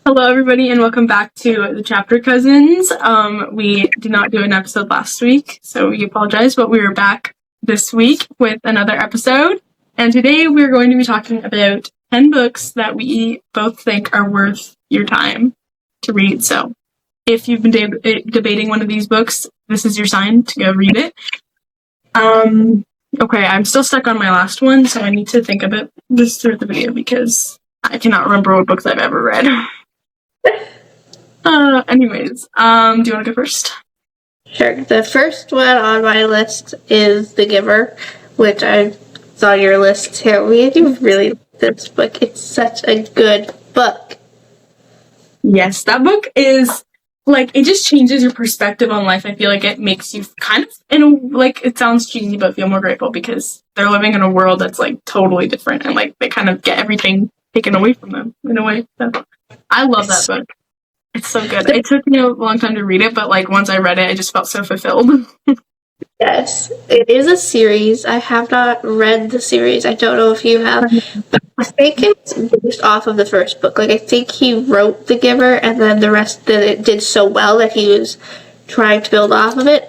Hello, everybody, and welcome back to the Chapter Cousins. We did not do an episode last week, so we apologize, but we are back this week with another episode. And today we're going to be talking about 10 books that we both think are worth your time to read. So if you've been debating one of these books, this is your sign to go read it. Okay, I'm still stuck on my last one, so I need to think about this through the video because I cannot remember what books I've ever read. Anyways, do you want to go first? Sure. The first one on my list is The Giver, which I saw your list too. We do really like this book. It's such a good book. Yes, that book is, it just changes your perspective on life. I feel like it makes you kind of, it sounds cheesy, but feel more grateful because they're living in a world that's, totally different, and, they kind of get everything taken away from them, in a way. So, I love that book. It's so good. It took me a long time to read it, but once I read it, I just felt so fulfilled. Yes, it is a series. I have not read the series. I don't know if you have, but I think it's based off of the first book. I think he wrote The Giver, and then the rest that it did so well that he was trying to build off of it.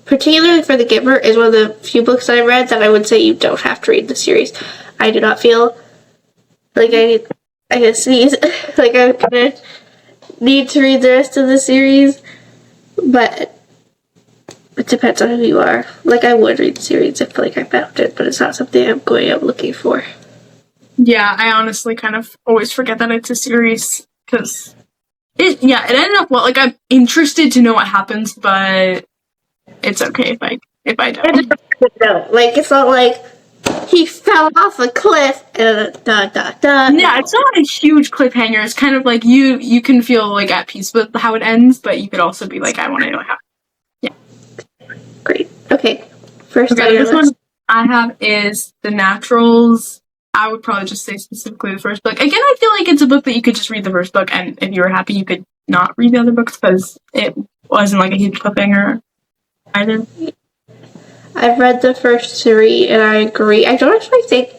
Particularly for The Giver is one of the few books that I read that I would say you don't have to read the series. I do not feel like I can sneeze. I'm gonna need to read the rest of the series, but it depends on who you are. I would read the series if I found it, but it's not something I'm going out looking for. Yeah, I honestly kind of always forget that it's a series because it ended up well. I'm interested to know what happens, but it's okay if I don't. No, it's not like he fell off a cliff and Yeah, it's not a huge cliffhanger. It's kind of you can feel at peace with how it ends, but you could also be I want to know how. Yeah. Great. Okay. First on your list. One I have is The Naturals. I would probably just say specifically the first book. Again, I feel like it's a book that you could just read the first book, and if you were happy, you could not read the other books because it wasn't a huge cliffhanger either. I've read the first three, and I agree. I don't actually think,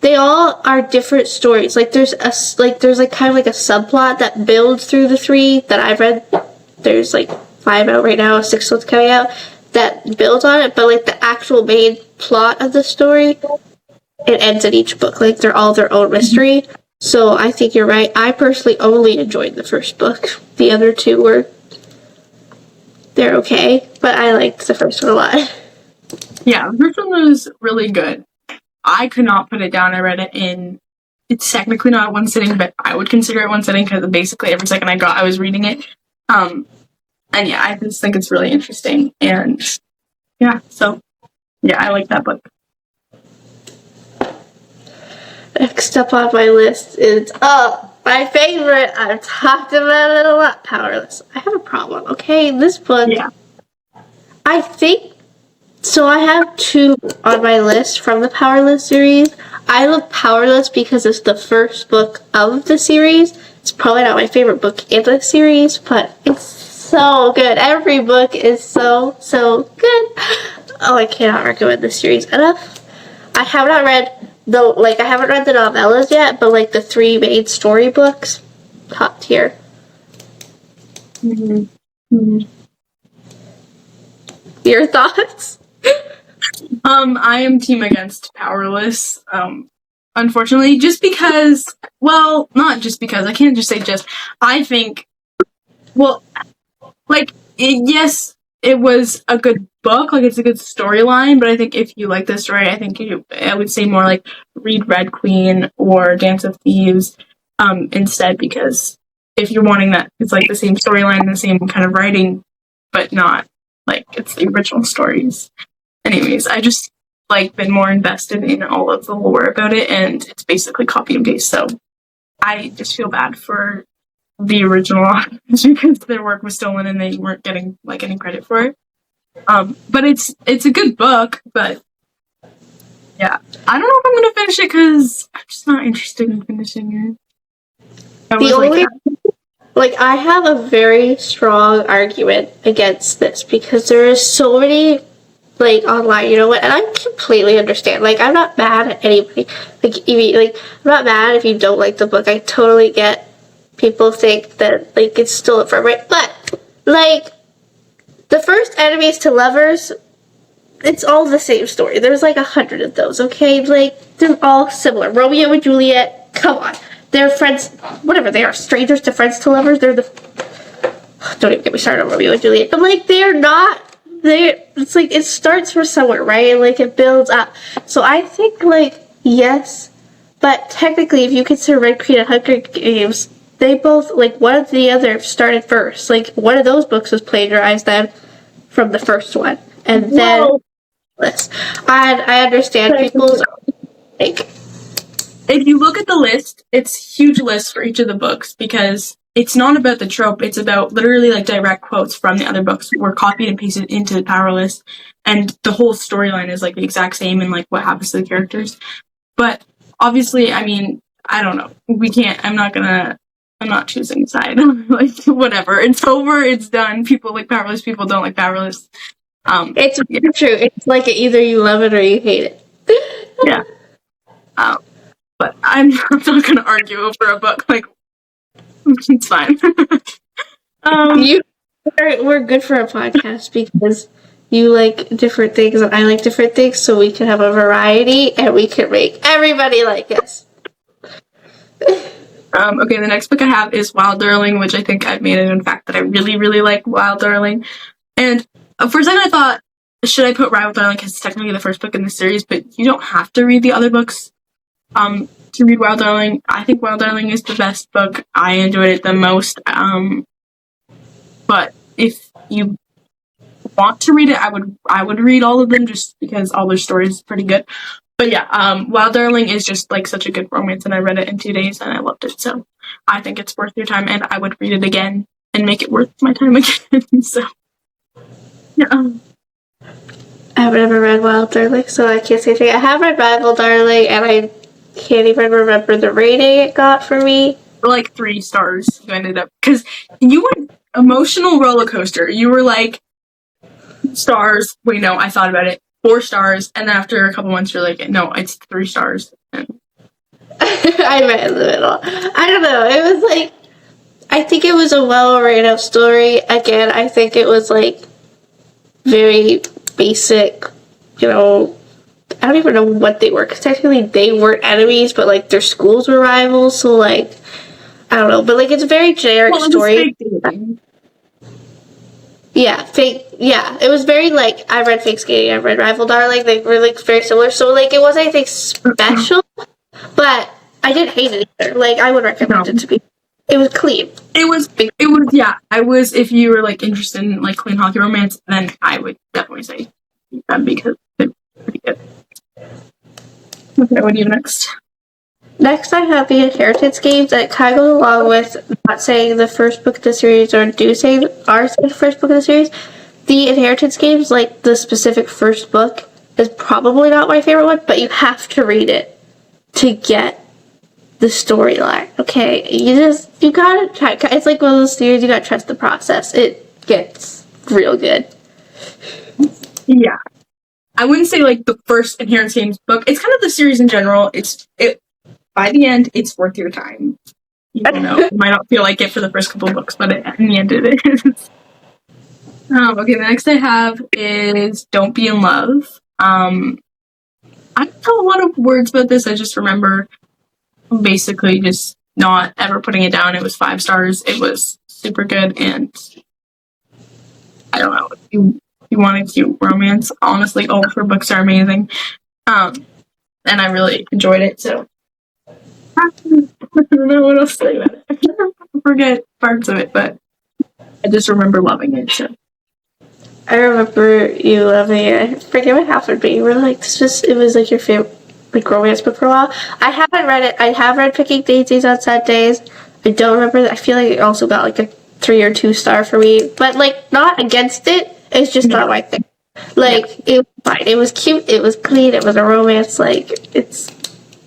they all are different stories. There's kind of a subplot that builds through the three that I've read. There's 5 out right now, 6 one's coming out, that builds on it, but the actual main plot of the story, it ends in each book. They're all their own mystery. So I think you're right. I personally only enjoyed the first book. The other two they're okay, but I liked the first one a lot. Yeah, the first one was really good. I could not put it down. I read it it's technically not one sitting, but I would consider it one sitting because basically every second I got, I was reading it. And yeah, I just think it's really interesting. And yeah, so yeah, I like that book. Next up on my list is, my favorite. I've talked about it a lot. Powerless. I have a problem, okay? This book, yeah. I think, so I have 2 on my list from the Powerless series. I love Powerless because it's the first book of the series. It's probably not my favorite book in the series, but it's so good. Every book is so good. Oh, I cannot recommend this series enough. I have not read I haven't read the novellas yet, but the 3 main storybooks, top tier. Mm-hmm. Mm-hmm. Your thoughts? I am team against Powerless. Unfortunately, just because, not just because, I can't just say just, I think, yes, it was a good book, it's a good storyline, but I think if you like the story, I think I would say more read Red Queen or Dance of Thieves instead, because if you're wanting that, it's the same storyline, the same kind of writing, but not it's the original stories. Anyways, I just been more invested in all of the lore about it, and it's basically copy and paste, so I just feel bad for the original authors because their work was stolen and they weren't getting any credit for it. But it's a good book, but yeah, I don't know if I'm gonna finish it because I'm just not interested in finishing it. I have a very strong argument against this because there is so many online, you know what, and I completely understand. I'm not mad at anybody. I'm not mad if you don't like the book. I totally get people think that like it's stolen from it. But like the first enemies to lovers, it's all the same story. There's like 100 of those, okay? Like they're all similar. Romeo and Juliet, come on. They're friends, whatever they are, strangers to friends to lovers. They're the, don't even get me started on Romeo and Juliet. But like they're not, it's like it starts from somewhere, right? And like it builds up. So I think like yes, but technically if you consider Red Queen and Hunger Games, they both like one of the other started first. Like one of those books was plagiarized then from the first one, and then Well, I understand people's like. if you look at the list, it's huge list for each of the books because it's not about the trope. It's about literally like direct quotes from the other books were copied and pasted into the power list, and the whole storyline is like the exact same and like what happens to the characters. But obviously, I mean, I don't know. We can't. I'm not choosing a side. Like whatever. It's over. It's done. People like powerless. People don't like powerless. It's Yeah. true. It's like either you love it or you hate it. Yeah. But I'm not going to argue over a book. Like it's fine. We're good for a podcast because you like different things and I like different things, so we can have a variety and we can make everybody like us. Okay, the next book I have is Wild Darling, which I think I've made it in fact that I really, really like Wild Darling. And for a second I thought, should I put Wild Darling because it's technically the first book in the series, but you don't have to read the other books to read Wild Darling. I think Wild Darling is the best book. I enjoyed it the most. But if you want to read it, I would read all of them just because all their stories are pretty good. But yeah, Wild Darling is just like such a good romance, and I read it in 2 days and I loved it. So I think it's worth your time, and I would read it again and make it worth my time again. So yeah. I've never read Wild Darling, so I can't say anything. I have read Wild Darling, and I can't even remember the rating it got for me. Like 3 stars. You ended up because you went emotional roller coaster. You were like stars. Wait, no, I thought about it. 4 stars, and then after a couple months, you're like, no, it's 3 stars. And I read in the middle. I don't know. It was like, I think it was a well written out story. Again, I think it was like very basic, you know. I don't even know what they were, because technically they weren't enemies, but like their schools were rivals, so like, I don't know. But like, it's a very generic story. Yeah, fake. Yeah, it was very like I read Fake Skating, I read Rival Darling. They were like very similar. So like it wasn't anything special, but I didn't hate it either. Like I would recommend it to people. It was clean. It was yeah. I was if you were like interested in like clean hockey romance, then I would definitely say that because it's pretty good. Okay, what do you have next? Next, I have the Inheritance Games that kind of goes along with not saying the first book of the series or do say are the first book of the series. The Inheritance Games, like the specific first book, is probably not my favorite one, but you have to read it to get the storyline. Okay, you gotta try. It's like one of those series you gotta trust the process. It gets real good. Yeah, I wouldn't say like the first Inheritance Games book. It's kind of the series in general. It by the end, it's worth your time. You know, you might not feel like it for the first couple of books, but in the end, it is. Okay, the next I have is Don't Be in Love. I don't know a lot of words about this. I just remember basically just not ever putting it down. It was 5 stars. It was super good, and I don't know. If you want a cute romance, honestly, all of her books are amazing. And I really enjoyed it, so I don't know what else to say about it. I forget parts of it, but I just remember loving it. So I remember you loving it. I forget what happened, but you were like, it was like your favorite like romance book for a while. I haven't read it. I have read Picking Daisies on Sundays. I don't remember. I feel like it also got like a 3 or 2 star for me, but like not against it. It's just not my thing. Like it was fine. It was cute. It was clean. It was a romance. Like it's.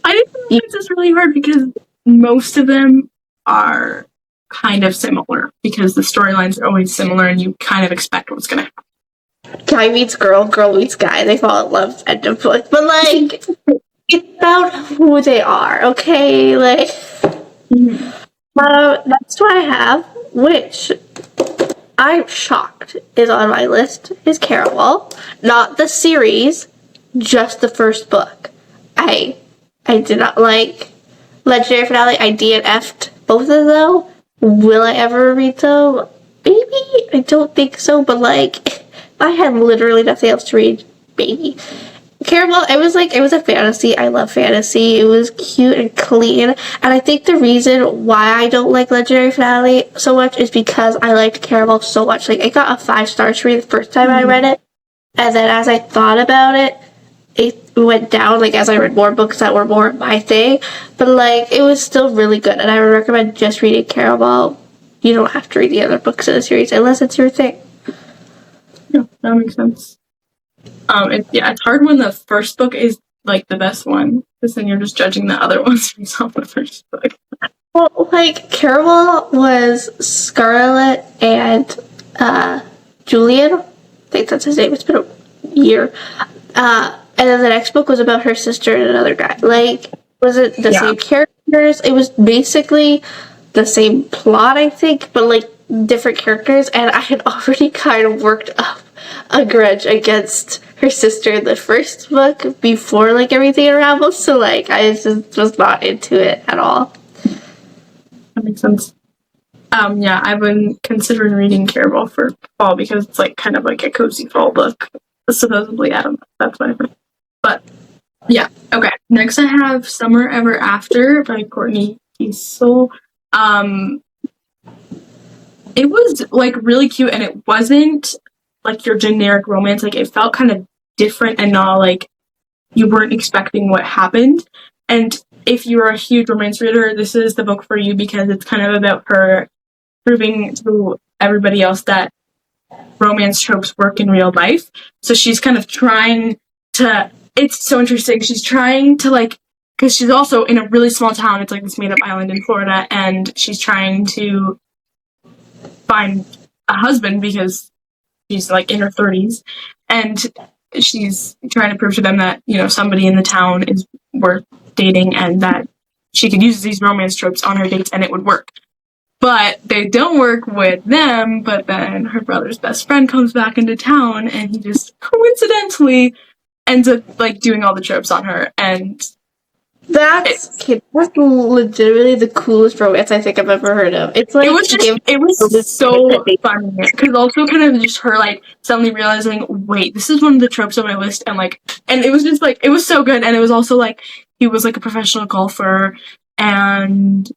I think romance is really hard because most of them are kind of similar because the storylines are always similar and you kind of expect what's going to happen. Guy meets girl, girl meets guy. They fall in love. End of book. But like, it's about who they are. Okay, like. Mm-hmm. That's what I have, which I'm shocked is on my list, is Caraval. Not the series, just the first book. I I did not like Legendary Finale. I DNF'd both of them. Will I ever read them? Maybe. I don't think so, but like I had literally nothing else to read. Maybe. Caramel, it was a fantasy. I love fantasy. It was cute and clean. And I think the reason why I don't like Legendary Finale so much is because I liked Caramel so much. Like, it got a 5 stars for me the first time I read it. And then as I thought about it, it went down, like, as I read more books that were more my thing. But, like, it was still really good. And I would recommend just reading Caramel. You don't have to read the other books in the series unless it's your thing. Yeah, that makes sense. It's hard when the first book is like the best one, because then you're just judging the other ones based off the first book. Well, like, Caramel was Scarlet and Julian. I think that's his name. It's been a year. And then the next book was about her sister and another guy. Like, was it the same characters? It was basically the same plot, I think, but like different characters. And I had already kind of worked up a grudge against her sister in the first book before like everything unraveled. So like, I just was not into it at all. That makes sense. I've been considering reading Caraval for fall because it's like kind of like a cozy fall book. Supposedly, I don't know. That's what I heard. But yeah, okay. Next, I have Summer Ever After by Courtney Kiesel. It was like really cute, and it wasn't like your generic romance. Like, it felt kind of different and not like you weren't expecting what happened. And if you're a huge romance reader, this is the book for you because it's kind of about her proving to everybody else that romance tropes work in real life. So she's kind of trying to, it's so interesting. She's trying to like, because she's also in a really small town. It's like this made up island in Florida, and she's trying to find a husband because she's like in her 30s, and she's trying to prove to them that, you know, somebody in the town is worth dating and that she could use these romance tropes on her dates and it would work. But they don't work with them, but then her brother's best friend comes back into town and he just coincidentally ends up like doing all the tropes on her. And that's legitimately the coolest romance I think I've ever heard of. It's like it was so funny because also kind of just her like suddenly realizing, wait, this is one of the tropes on my list, and it was just like, it was so good. And it was also like he was like a professional golfer, and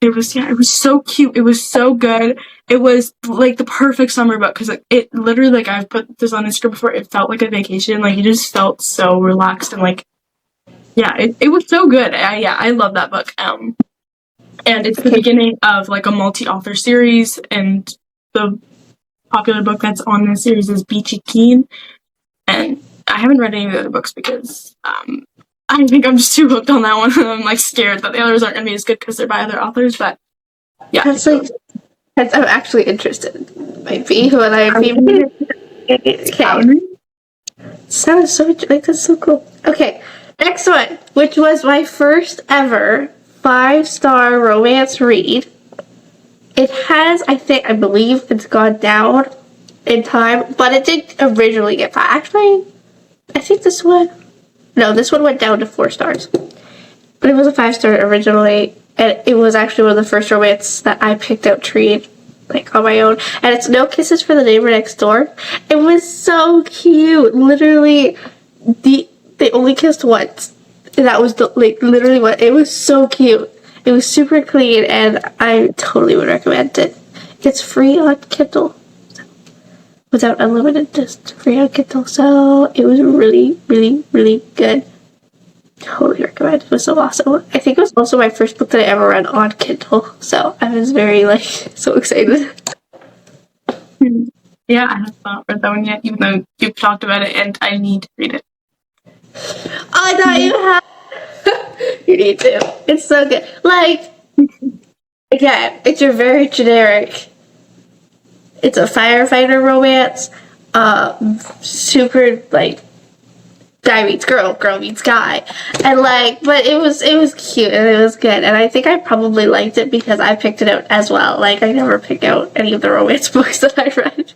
it was so cute. It was so good. It was like the perfect summer book because it literally, like, I've put this on Instagram before, it felt like a vacation. Like, you just felt so relaxed and like, yeah, it was so good. I love that book. And it's the beginning of like a multi-author series, and the popular book that's on this series is Beachy Keen. And I haven't read any of the other books because I think I'm just too hooked on that one. I'm like scared that the others aren't going to be as good because they're by other authors. But yeah, I'm actually interested. Might be when I be. Okay. Sounds so like that's so cool. Okay, next one, which was my first ever 5-star romance read. It has, I believe it's gone down in time, but it did originally get 5. Actually, I think this one went down to 4 stars. But it was a 5-star originally, and it was actually one of the first romance that I picked out to read, like, on my own. And it's No Kisses for the Neighbor Next Door. It was so cute. Literally, they only kissed once. And that was literally what, it was so cute. It was super clean, and I totally would recommend it. It's free on Kindle. Without unlimited, just free on Kindle. So it was really, really, really good. Totally recommend. It was so awesome. I think it was also my first book that I ever read on Kindle. So I was very like so excited. Yeah, I have not read that one yet, even though you've talked about it, and I need to read it. I thought you had. You need to. It's so good. Like, again, it's your very generic. It's a firefighter romance. Super, like, guy meets girl, girl meets guy, and like, but it was cute and it was good, and I think I probably liked it because I picked it out as well. Like, I never pick out any of the romance books that I read.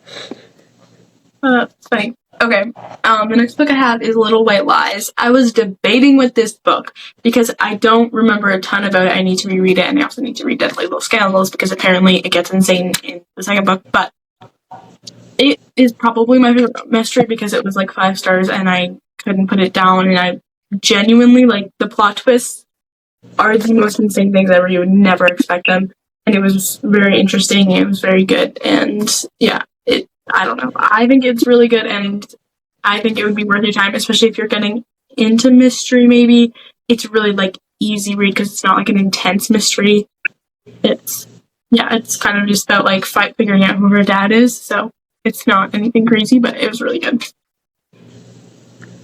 That's funny. Okay. The next book I have is Little White Lies. I was debating with this book because I don't remember a ton about it. I need to reread it, and I also need to read Deathly Little Scandals because apparently it gets insane in the second book. But it is probably my favorite mystery because it was like 5 stars, and I couldn't put it down. And I genuinely like the plot twists are the most insane things ever. You would never expect them, and it was very interesting. It was very good, and yeah, I don't know. I think it's really good, and I think it would be worth your time, especially if you're getting into mystery. Maybe it's really like easy read because it's not like an intense mystery. It's kind of just about like figuring out who her dad is. So it's not anything crazy, but it was really good.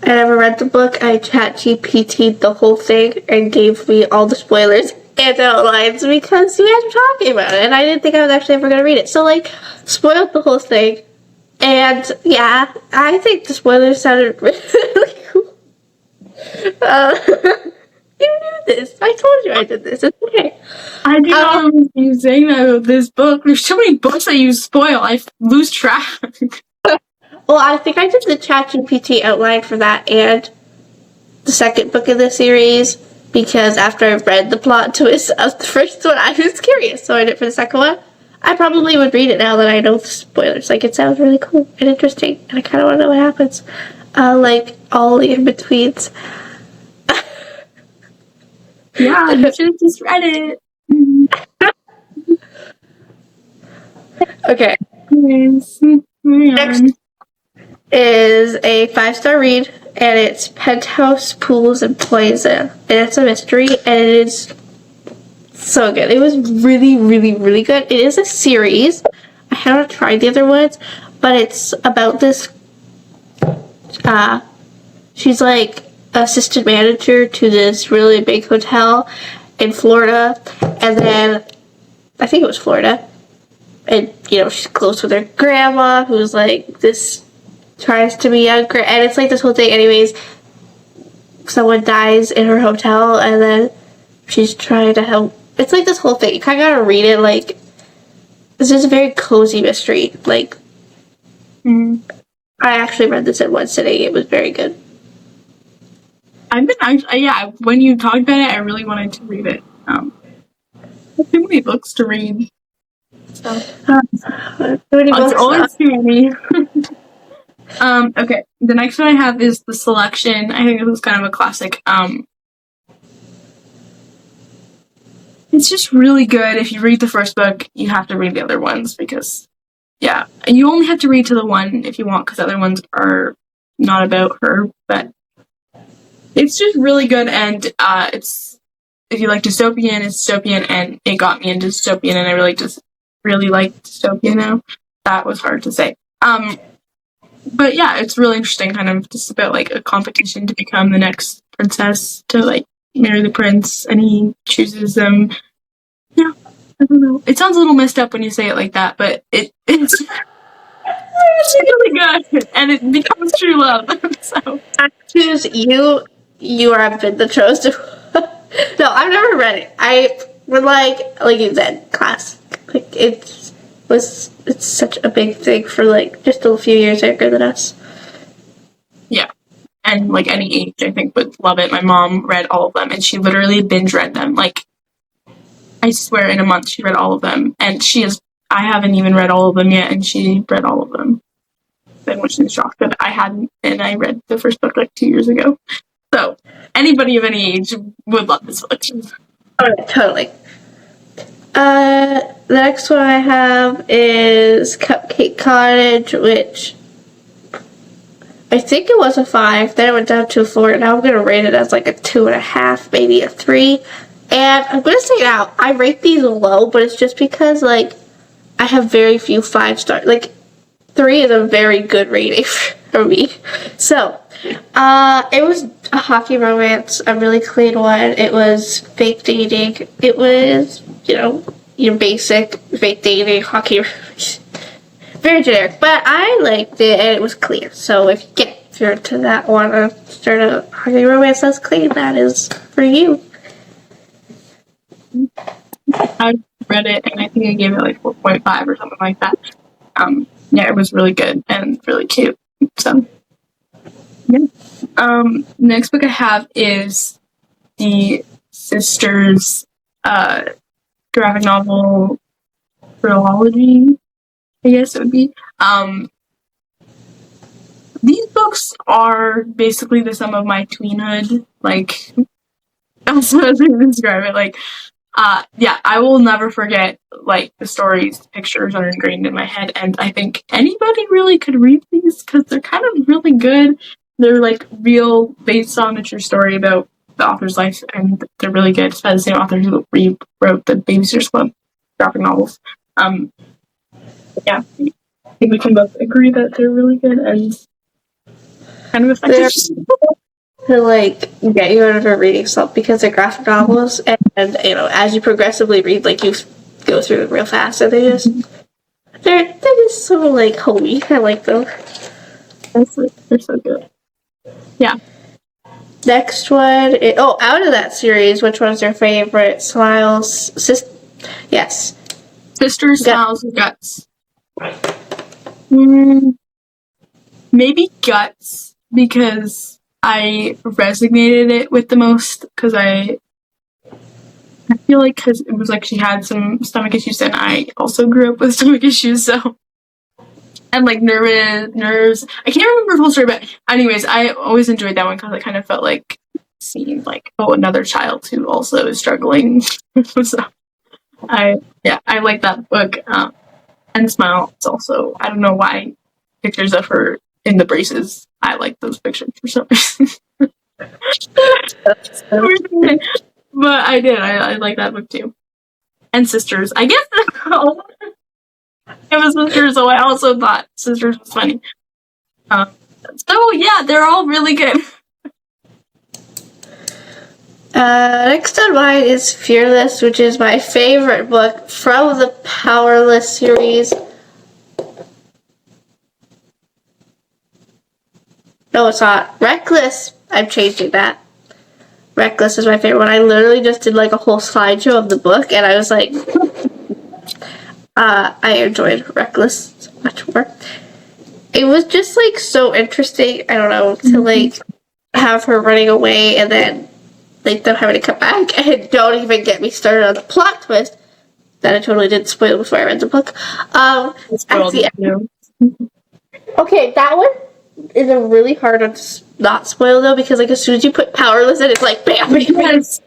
I never read the book. I ChatGPT'd the whole thing and gave me all the spoilers and outlines because you guys were talking about it, and I didn't think I was actually ever going to read it. So, like, spoiled the whole thing. And, yeah, I think the spoilers sounded really cool. You knew this. I told you I did this. It's okay. I do not remember you saying that about this book. There's so many books that you spoil. I lose track. Well, I think I did the ChatGPT outline for that and the second book of the series because after I read the plot twist of the first one, I was curious, so I did it for the second one. I probably would read it now that I know the spoilers. Like, it sounds really cool and interesting, and I kind of want to know what happens. Like, all the in-betweens. Yeah, you should have just read it. Okay. Next is a 5-star read, and it's Penthouse Pools and Poison. And it's a mystery, and it is so good. It was really, really, really good. It is a series. I haven't tried the other ones, but it's about this. She's like assistant manager to this really big hotel in Florida, and then I think it was Florida. And, you know, she's close with her grandma, who's like this, tries to be younger, and it's like this whole thing. Anyways, someone dies in her hotel, and then she's trying to help. It's like this whole thing. You kind of gotta read it. Like, this is a very cozy mystery. Like, I actually read this in one sitting. It was very good. When you talked about it, I really wanted to read it. I have too many books to read. So, it's always too many. Okay, the next one I have is The Selection. I think this was kind of a classic. It's just really good. If you read the first book, you have to read the other ones because, yeah, and you only have to read to the one if you want because the other ones are not about her, but it's just really good, and it's, if you like dystopian, it's dystopian, and it got me into dystopian, and I really like dystopia now. That was hard to say. But yeah, it's really interesting, kind of just about like a competition to become the next princess, to like marry the prince, and he chooses them. Yeah, I don't know. It sounds a little messed up when you say it like that, but it's really good, and it becomes true love. So I choose you. You are been the chosen. No, I've never read it. I would like you said, class. Like, it's such a big thing for like just a few years younger than us. Yeah, and like any age, I think would love it. My mom read all of them, and she literally binge read them. Like, I swear, in a month she read all of them, and I haven't even read all of them yet, and she read all of them. Then was in shock that I hadn't, and I read the first book like 2 years ago. So anybody of any age would love this book. Oh, totally. The next one I have is Cupcake Cottage, which I think it was a 5. Then it went down to a 4. Now I'm going to rate it as like a 2.5, maybe a 3. And I'm going to say now, I rate these low, but it's just because, like, I have very few 5 stars. Like, 3 is a very good rating for me. So, it was a hockey romance, a really clean one. It was fake dating. It was, you know, your basic fake dating hockey romance. Very generic, but I liked it, and it was clear. So if you get if you're into that, want to start a hungry romance that's clean, that is for you. I read it and I think I gave it like 4.5 or something like that. Yeah, it was really good and really cute. So, yeah. Next book I have is the Sisters graphic novel trilogy, I guess it would be. These books are basically the sum of my tweenhood. Like, that's what I was going to describe it. Like, yeah, I will never forget, like, the stories, the pictures are ingrained in my head, and I think anybody really could read these because they're kind of really good. They're, like, real, based on a true story about the author's life, and they're really good. It's by the same author who wrote the Babysitter's Club graphic novels. Yeah, I think we can both agree that they're really good and kind of effective. To like get you out of a reading slump because they're graphic novels, and you know, as you progressively read, like you go through them real fast, and they're just so like homey. I like them. They're so good. Yeah. Next one, out of that series, which one's your favorite? Smiles, yes. Sisters, Smiles, and Guts. Maybe Guts, because I resonated it with the most, because I feel like because it was like she had some stomach issues, and I also grew up with stomach issues, so. And like nerves. I can't remember the whole story, but anyways, I always enjoyed that one because it kind of felt like seeing like, oh, another child who also is struggling. So I like that book. And Smile, it's also, I don't know why, pictures of her in the braces. I like those pictures for some reason. But I did. I like that book too. And Sisters. I guess it was Sisters, so I also thought Sisters was funny. So yeah, they're all really good. Next on mine is Fearless, which is my favorite book from the Powerless series. No, it's not. Reckless. I'm changing that. Reckless is my favorite one. I literally just did like a whole slideshow of the book, and I was like, I enjoyed Reckless much more. It was just like so interesting. I don't know, to like have her running away and then like them having to come back, and don't even get me started on the plot twist that I totally didn't spoil before I read the book. At the end. Okay, that one is a really hard one to not spoil though, because like as soon as you put Powerless in, it's like bam, bam, bam. Yes.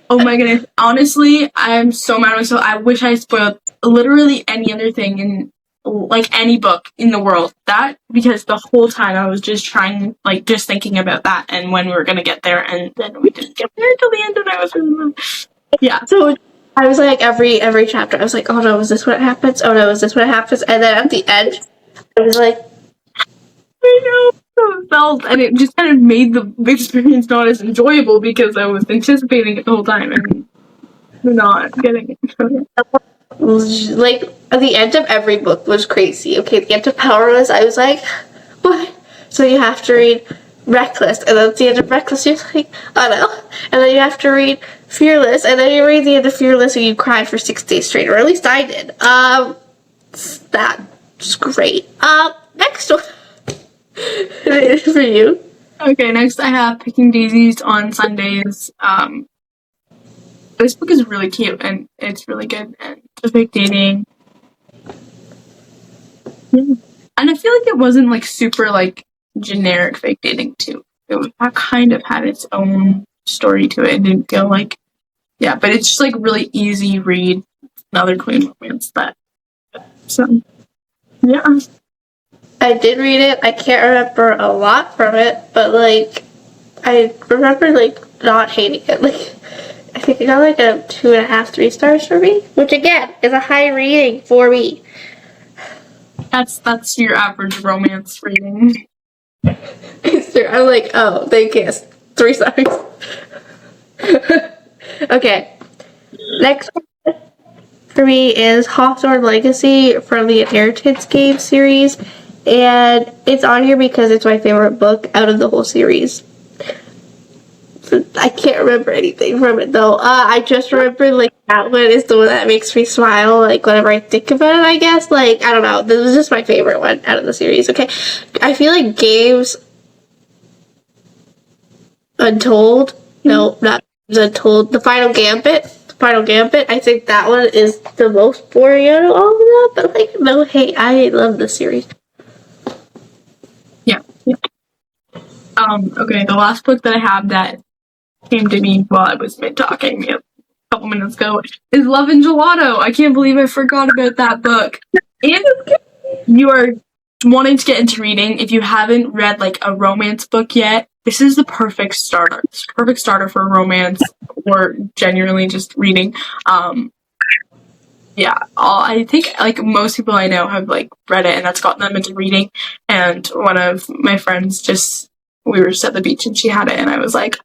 Oh my goodness. Honestly, I'm so mad at myself. I wish I spoiled literally any other thing in like any book in the world. That, because the whole time I was just trying, like just thinking about that and when we were gonna get there, and then we didn't get there until the end, and I was really yeah. So I was like every chapter I was like, oh no, is this what happens? Oh no, is this what happens? And then at the end I was like, I know. And it just kind of made the experience not as enjoyable because I was anticipating it the whole time and not getting it. like at the end of every book was crazy. Okay, the end of Powerless, I was like, what? So you have to read Reckless, and then at the end of Reckless, you're like, oh no. And then you have to read Fearless, and then you read the end of Fearless, and you cry for 6 days straight, or at least I did. That's great. Next one for you. Okay, next I have Picking Daisies on Sundays. This book is really cute and it's really good, and it's fake dating. Yeah. And I feel like it wasn't like super like generic fake dating too. It kind of had its own story to it. It didn't feel like, yeah, but it's just like really easy read. Another queen romance that. So yeah. I did read it. I can't remember a lot from it, but like I remember like not hating it. Like I think it got like a 2.5, 3 stars for me, which again is a high rating for me. That's your average romance rating. It's true. I'm like, oh, they kissed. 3 stars. Okay. Next one for me is Hawthorne Legacy from the Inheritance game series. and it's on here because it's my favorite book out of the whole series. I can't remember anything from it though. I just remember like that one is the one that makes me smile like whenever I think about it, I guess. Like, I don't know. This was just my favorite one out of the series, okay? I feel like Games Untold. No, not Games Untold. The Final Gambit. The Final Gambit. I think that one is the most boring out of all of them. But like, no hate. I love the series. Yeah. Okay, the last book that I have that came to me while I was mid-talking a couple minutes ago is Love and Gelato. I can't believe I forgot about that book. And you are wanting to get into reading, if you haven't read like a romance book yet, this is the perfect starter. It's a perfect starter for romance or genuinely just reading. Yeah, I think like most people I know have like read it, and that's gotten them into reading. And one of my friends we were just at the beach and she had it, and I was like,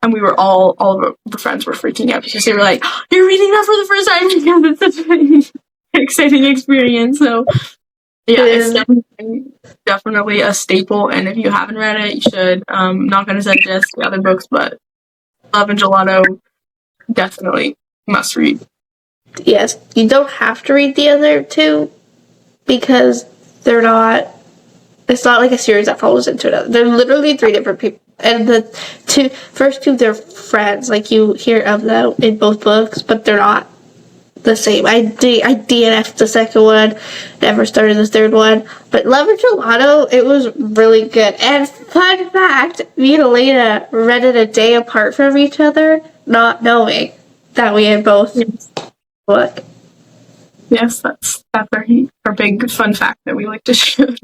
and we were all of the friends were freaking out because they were like, "You're reading that for the first time," because it's such an exciting experience. So yeah, it's definitely a staple, and if you haven't read it, you should. Not going to suggest the other books, but Love and Gelato definitely must read. Yes, you don't have to read the other two because they're not. It's not like a series that follows into another. They're literally three different people, and the first two they're friends. Like you hear of them in both books, but they're not the same. I DNF'd the second one, never started the third one. But Love and Gelato, it was really good. And fun fact, me and Elena read it a day apart from each other, not knowing that we had both book. Yes, that's our big fun fact that we like to share.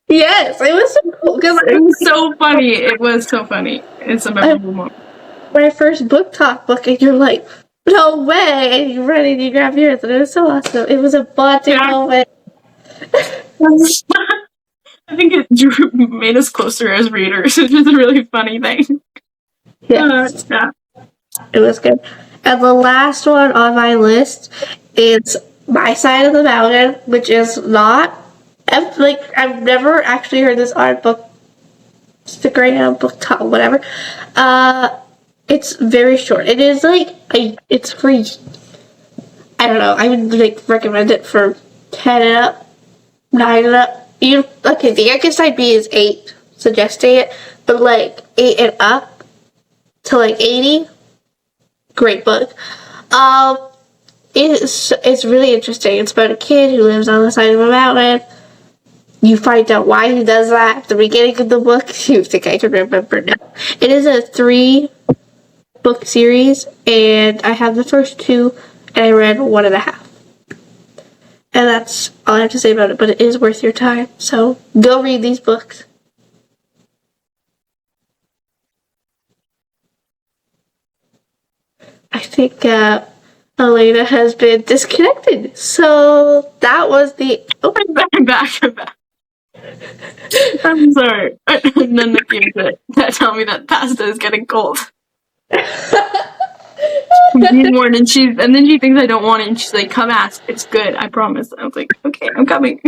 Yes, it was so cool because it was so funny. It was so funny. It's a memorable moment. My first book talk book, and you're like, "No way!" And you run and you grab yours, and it was so awesome. It was a bonding moment. I think it made us closer as readers, which is a really funny thing. Yes. Yeah. It was good. And the last one on my list is My Side of the Mountain, which is not like I've never actually heard this on book Instagram, book talk, whatever. It's very short. It is like it's free. I don't know. I would like recommend it for 10 and up, 9 and up. Okay, the youngest I'd be is 8, suggesting it, but like 8 and up to like 80. Great book. It's really interesting. It's about a kid who lives on the side of a mountain. You find out why he does that at the beginning of the book. You think I can remember now. It is a 3-book series, and I have the first 2, and I read 1.5. And that's all I have to say about it, but it is worth your time. So go read these books. I think Elena has been disconnected. So that was the... Oh, I'm back. I'm sorry. And then the kids that tell me that pasta is getting cold. Warned, and then she thinks I don't want it, and she's like, "Come ask. It's good. I promise." I was like, "Okay, I'm coming."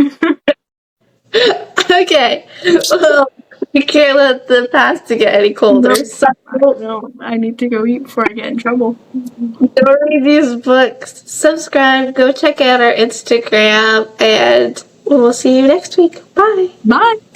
Okay. Well, you can't let the pasta get any colder. No, I need to go eat before I get in trouble. Go read these books. Subscribe. Go check out our Instagram, and we'll see you next week. Bye. Bye.